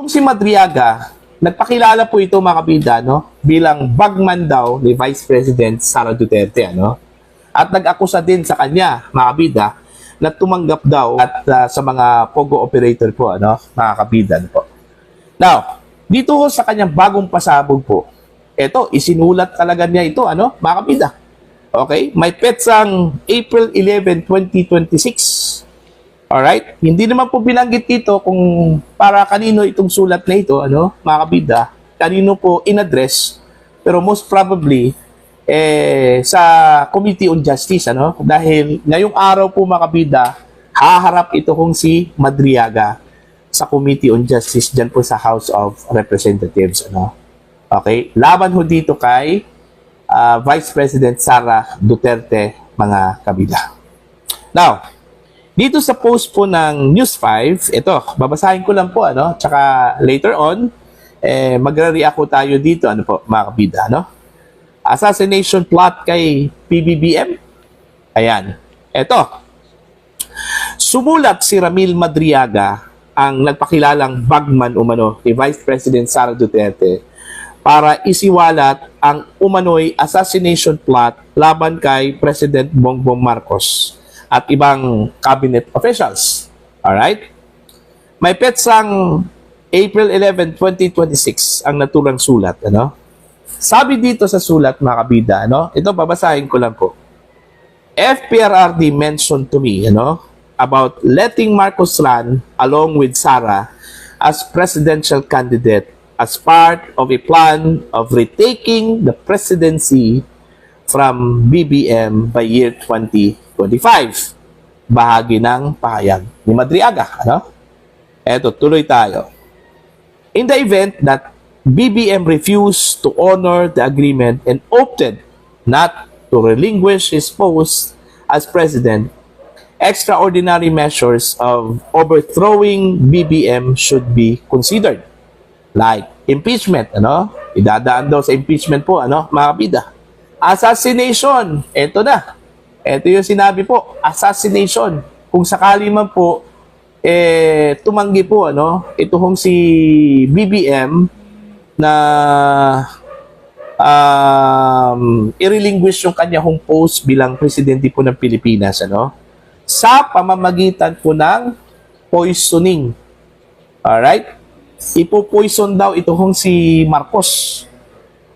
Itong si Madriaga, nagpakilala po ito mga kabida, no? Bilang bagman daw ni Vice President Sara Duterte, ano? At nag-akusa din sa kanya, mga kabida, na tumanggap daw at sa mga pogo operator po, ano? Mga kabida po. Now, dito sa kanyang bagong pasabog po, ito, isinulat talaga niya ito, ano? Mga kabida. Okay? May petsang April 11, 2026. Alright? Hindi naman po binanggit dito kung para kanino itong sulat na ito, ano, mga kabida, kanino po in-address, pero most probably, sa Committee on Justice, ano, dahil ngayong araw po mga kabida, haharap ito kung si Madriaga sa Committee on Justice dyan po sa House of Representatives, ano. Okay? Laban ho dito kay Vice President Sara Duterte, mga kabida. Now, dito sa post po ng News 5, ito, babasahin ko lang po, ano, tsaka later on, magre-react po tayo dito, ano po, mga kabida, ano? Assassination plot kay PBBM. Ayan, ito. Sumulat si Ramil Madriaga, ang nagpakilalang bagman umano ni Vice President Sara Duterte, para isiwalat ang umano'y assassination plot laban kay President Bongbong Marcos at ibang cabinet officials. Alright? May petsang April 11, 2026 ang naturang sulat. Ano? Sabi dito sa sulat, mga kabida, ano? Ito, babasahin ko lang po. FPRRD mentioned to me, ano, about letting Marcos run along with Sara as presidential candidate as part of a plan of retaking the presidency from BBM by year 2025. Bahagi ng pahayag ni Madriaga, ano? Eto, tuloy tayo. In the event that BBM refused to honor the agreement and opted not to relinquish his post as president, extraordinary measures of overthrowing BBM should be considered. Like impeachment, ano? Idadaan daw sa impeachment po, ano, mga kabida. Assassination, eto na. Ito yung sinabi po, assassination. Kung sakali man po, tumanggi po, ano, ito hong si BBM na i-relinquish yung kanya hong post bilang presidente po ng Pilipinas, ano, sa pamamagitan po ng poisoning. Alright? Ipo-poison daw ito hong si Marcos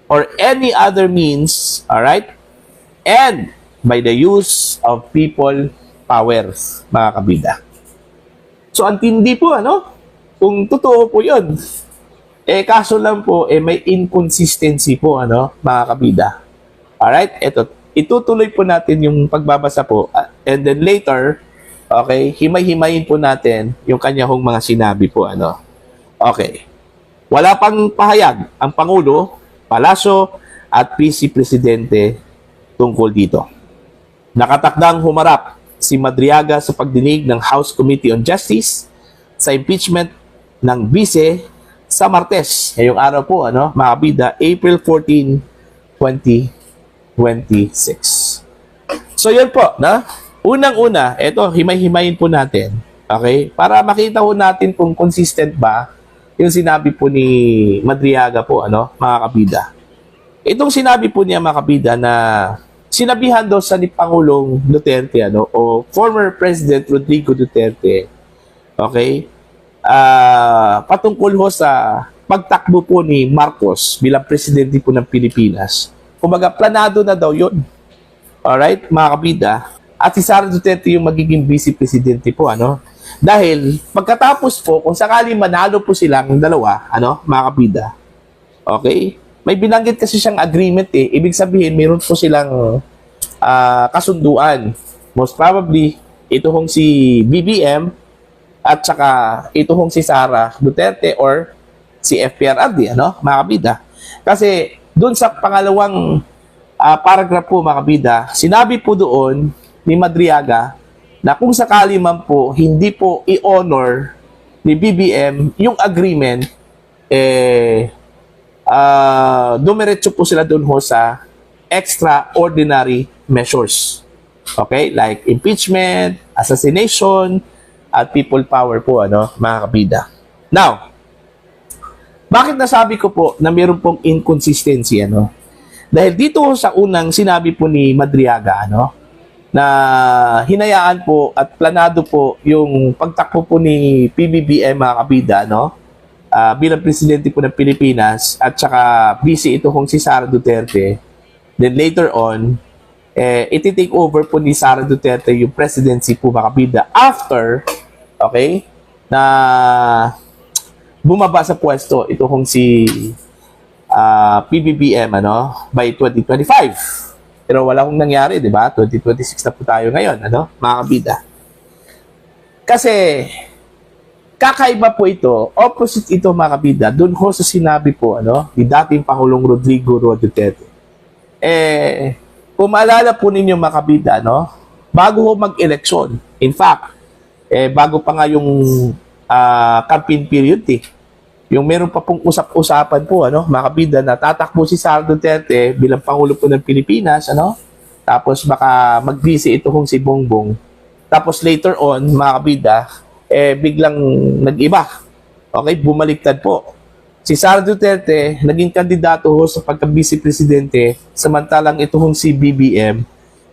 or any other means, alright? And by the use of people powers, mga kabida. So, ang tindi po, ano? Kung totoo po yun. Kaso lang po, may inconsistency po, ano, mga kabida. Alright? Ito, itutuloy po natin yung pagbabasa po. And then later, okay, himay-himayin po natin yung kanya hong mga sinabi po, ano. Okay. Wala pang pahayag ang Pangulo, Palasyo, at PC Presidente tungkol dito. Nakatakdang humarap si Madriaga sa pagdinig ng House Committee on Justice sa impeachment ng Vice sa Martes. Ngayong araw po, ano, mga kabida, April 14, 2026. So, yun po, na? Unang-una, ito, himay-himayin po natin, okay? Para makita po natin kung consistent ba yung sinabi po ni Madriaga po, ano, mga kabida. Itong sinabi po niya, mga kabida, na sinabihan daw sa ni Pangulong Duterte, ano, o former President Rodrigo Duterte, okay, patungkol ho sa pagtakbo po ni Marcos bilang presidente po ng Pilipinas. Kumbaga, planado na daw yun. Alright, mga kabida. At si Sara Duterte yung magiging vice-presidente po, ano. Dahil, pagkatapos po, kung sakali manalo po silang dalawa, ano, mga kabida, okay, may binanggit kasi siyang agreement Ibig sabihin, mayroon po silang kasunduan. Most probably, ito hong si BBM at saka ito hong si Sara Duterte or si FPRRD, ano, mga kabida. Kasi doon sa pangalawang paragraph po, mga kabida, sinabi po doon ni Madriaga na kung sakali man po hindi po i-honor ni BBM yung agreement, dumiretso po sila doon ho sa extraordinary measures. Okay? Like impeachment, assassination, at people power po, ano, mga kabida. Now, Bakit nasabi ko po na meron pong inconsistency, ano? Dahil dito sa unang sinabi po ni Madriaga, ano, na hinayaan po at planado po yung pagtakbo po ni PBBM, mga kabida, no? Bilang presidente po ng Pilipinas, at saka busy ito kung si Sara Duterte. Then later on, iti-take over po ni Sara Duterte yung presidency po, mga kabida, after, okay, na bumaba sa pwesto ito kung si PBBM, ano, by 2025. Pero wala kong nangyari, di ba? 2026 na po tayo ngayon, ano, mga kabida. Kasi, kakaiba po ito, opposite ito, mga kabida, dun ho sa sinabi po, ano, ni dating Pangulong Rodrigo Roa Duterte. Kung maalala po ninyo, mga kabida, no, bago ho mag-eleksyon, in fact, bago pa nga yung campaign period, yung meron pa pong usap-usapan po, ano, mga kabida, na tatakbo si Sara Duterte bilang Pangulo po ng Pilipinas, ano, tapos baka mag-busy ito kung si Bongbong. Tapos later on, mga kabida, biglang nag-iba. Okay, bumaliktad po. Si Sara Duterte, naging kandidato ho sa pagka-vice presidente, samantalang ito kung si BBM,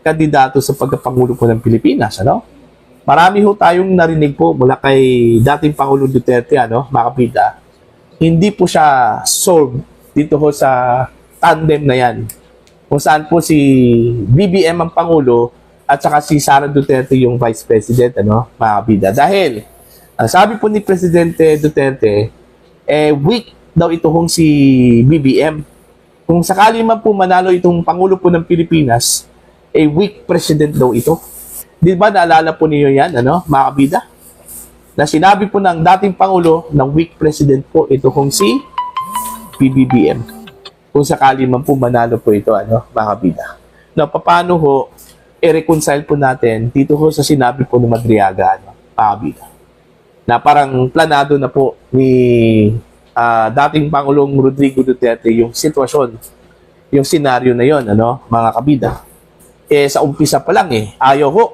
kandidato sa pagka-Pangulo po ng Pilipinas, ano. Marami ho tayong narinig po mula kay dating Pangulo Duterte, ano, mga kabida. Hindi po siya solved dito ho sa tandem na yan. Kung saan po si BBM ang Pangulo at saka si Sara Duterte yung Vice President, ano, mga kabida. Dahil, ang sabi po ni Presidente Duterte, weak daw ito hong si BBM. Kung sakali man po manalo itong Pangulo po ng Pilipinas, weak president daw ito. Di ba naalala po niyo yan, ano, mga kabida? Na sinabi po ng dating Pangulo ng weak president po ito kung si PBBM. Kung sakali man po manalo po ito, ano, mga kabida. Na paano ho i-reconcile po natin dito ho sa sinabi po ng Madriaga, ano, mga kabida. Na parang planado na po ni dating Pangulong Rodrigo Duterte yung sitwasyon, yung senaryo na yon, ano, mga kabida. Sa umpisa pa lang, ayaw ho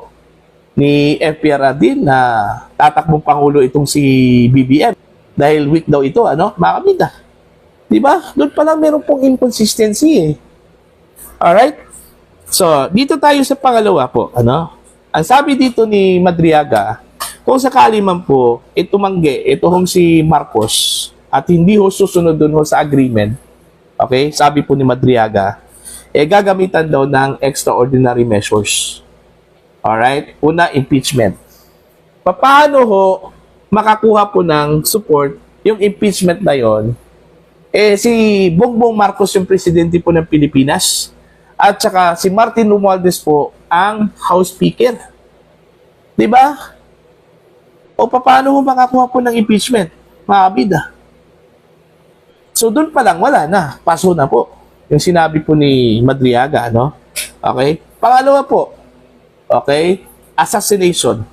ni FPR din na tatakbong Pangulo itong si BBM dahil weak daw ito, ano, mga kabida. Di ba? Doon pa lang meron pong inconsistency, Alright? So, dito tayo sa pangalawa po, ano. Ang sabi dito ni Madriaga, kung sakali man po itumanggi ito hong si Marcos at hindi ho susunod dun ho sa agreement, okay, sabi po ni Madriaga, gagamitan daw ng extraordinary measures. Alright? Una, impeachment. Paano ho makakuha po ng support yung impeachment na yon? Si Bongbong Marcos yung presidente po ng Pilipinas at saka si Martin Romualdez po ang House Speaker. Di ba? O paano ho makakuha po ng impeachment, mga kabida? So doon pa lang wala na, paso na po yung sinabi po ni Madriaga, no? Okay? Pangalawa po, okay, assassination,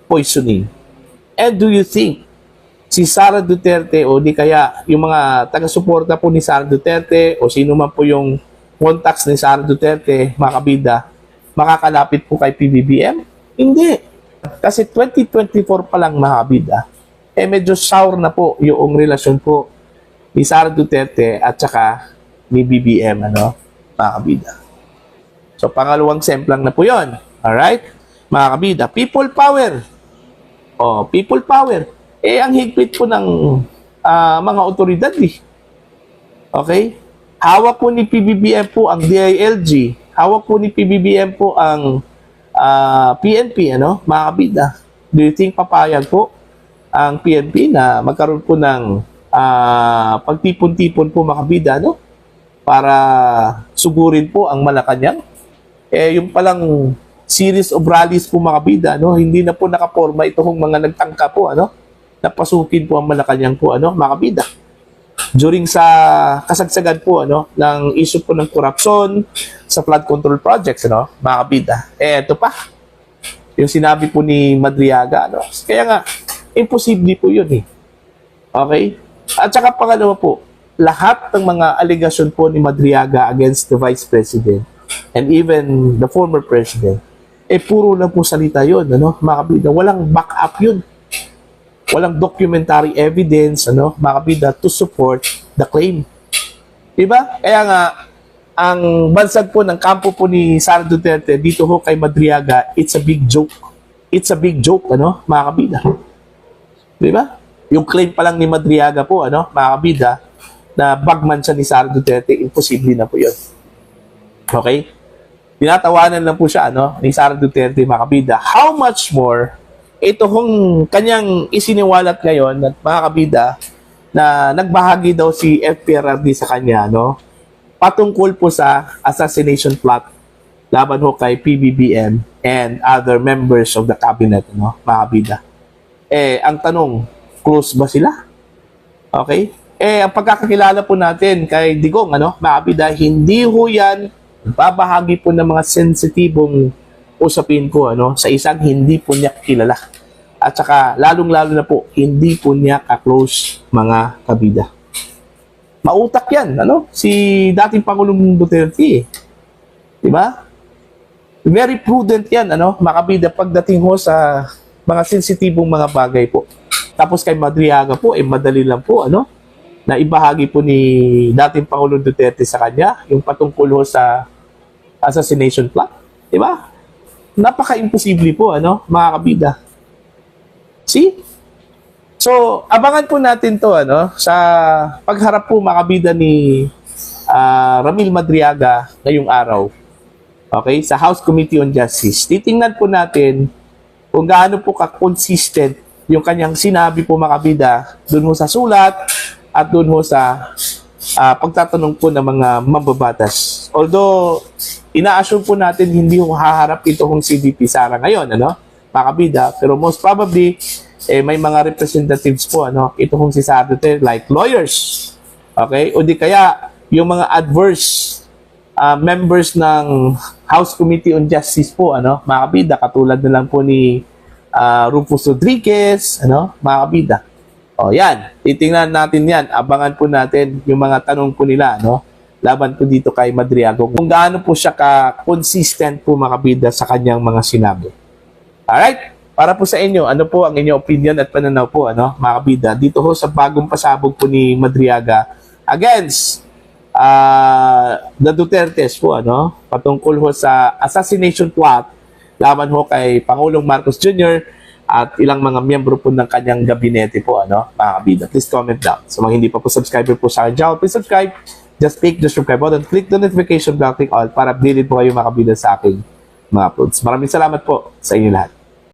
poisoning. And do you think si Sara Duterte o di kaya yung mga taga-suporta po ni Sara Duterte o sino man po yung contacts ni Sara Duterte, mga kabida, makakalapit po kay PBBM? Hindi. Kasi 2024 pa lang, mga kabida, medyo sour na po yung relasyon po ni Sara Duterte at saka ni BBM, ano, mga kabida. So, pangalawang semplang na po yon. Alright? Mga kabida, people power. People power. Ang higpit po ng mga otoridad, Okay? Hawak po ni PBBM po ang DILG. Hawak po ni PBBM po ang PNP, ano, mga kabida. Do you think papayag po ang PNP na magkaroon po ng pagtipon-tipon po, mga kabida, no? Para sugurin po ang Malacanang? Yung palang series of rallies po, mga kabida, no? Hindi na po nakaporma itong mga nagtangka po, ano? Napasukin po ang Malacanang po, ano, mga kabida. During sa kasagsagan po, ano, ng issue po ng korupsyon sa flood control projects, ano, mga kabida. Ito pa, yung sinabi po ni Madriaga, ano. Kaya nga, imposible po yun, Okay? At saka pangalawa po, lahat ng mga allegation po ni Madriaga against the Vice President and even the former President, puro lang po salita yun, ano, mga kabida. Walang backup yun. Walang documentary evidence, ano, mga kabida, to support the claim. Diba? Kaya nga, ang bansag po ng kampo po ni Sara Duterte dito ho kay Madriaga, it's a big joke. It's a big joke, ano, mga kabida. Diba? Yung claim pa lang ni Madriaga po, ano, mga kabida, na bagman siya ni Sara Duterte, imposible na po yun. Okay? Tinatawanan lang po siya, ano, ni Sara Duterte, mga kabida. How much more, ito hong kanyang isiniwalat ngayon, at mga kabida, na nagbahagi daw si FPRRD sa kanya, no? Patungkol po sa assassination plot laban ho kay PBBM and other members of the cabinet, no? Mga kabida. Ang tanong, close ba sila? Okay? Ang pagkakakilala po natin kay Digong, ano? Mga kabida, hindi ho yan babahagi po ng mga sensitibong usapin po, ano? Sa isang hindi po niya kilala. At saka, lalong-lalo na po, hindi po niya ka-close, mga kabida. Mautak yan, ano? Si dating Pangulong Duterte, diba? Very prudent yan, ano? Mga kabida, pagdating ho sa mga sensitibong mga bagay po. Tapos kay Madriaga po, madali lang po, ano? Na ibahagi po ni dating Pangulong Duterte sa kanya, yung patungkol ho sa assassination plot, diba? Napaka-imposible po, ano? Mga kabida. See? So, abangan po natin to, ano, sa pagharap po makabida ni Ramil Madriaga ngayong araw. Okay? Sa House Committee on Justice. Titingnan po natin kung gaano po ka-consistent yung kanyang sinabi po makabida dun ho sa sulat at dun ho sa pagtatanong po ng mga mambabatas. Although, ina-assume po natin hindi ho haharap ito kung si VP Sara ngayon, ano? Makabida, pero most probably may mga representatives po, ano, ito kung si Sara Duterte, like lawyers, okay, o di kaya yung mga adverse members ng House Committee on Justice po, ano, makabida, katulad na lang po ni Rufus Rodriguez, ano, makabida. O yan, titingnan natin yan, abangan po natin yung mga tanong po nila, no, laban po dito kay Madriaga, kung gaano po siya ka-consistent po makabida sa kanyang mga sinabi. Alright, para po sa inyo, ano po ang inyong opinion at pananaw po, ano, mga kabida, dito ho sa bagong pasabog po ni Madriaga against the Dutertes po, ano, patungkol ho sa assassination plot laban ho kay Pangulong Marcos Jr. at ilang mga miyembro po ng kanyang gabinete po, ano, mga kabida. Please comment down. So, mga hindi pa po subscriber po sa akin, please subscribe. Just click the subscribe button, click the notification bell, click all para updated po kayo mga kabida sa aking mga uploads. Maraming salamat po sa inyo lahat.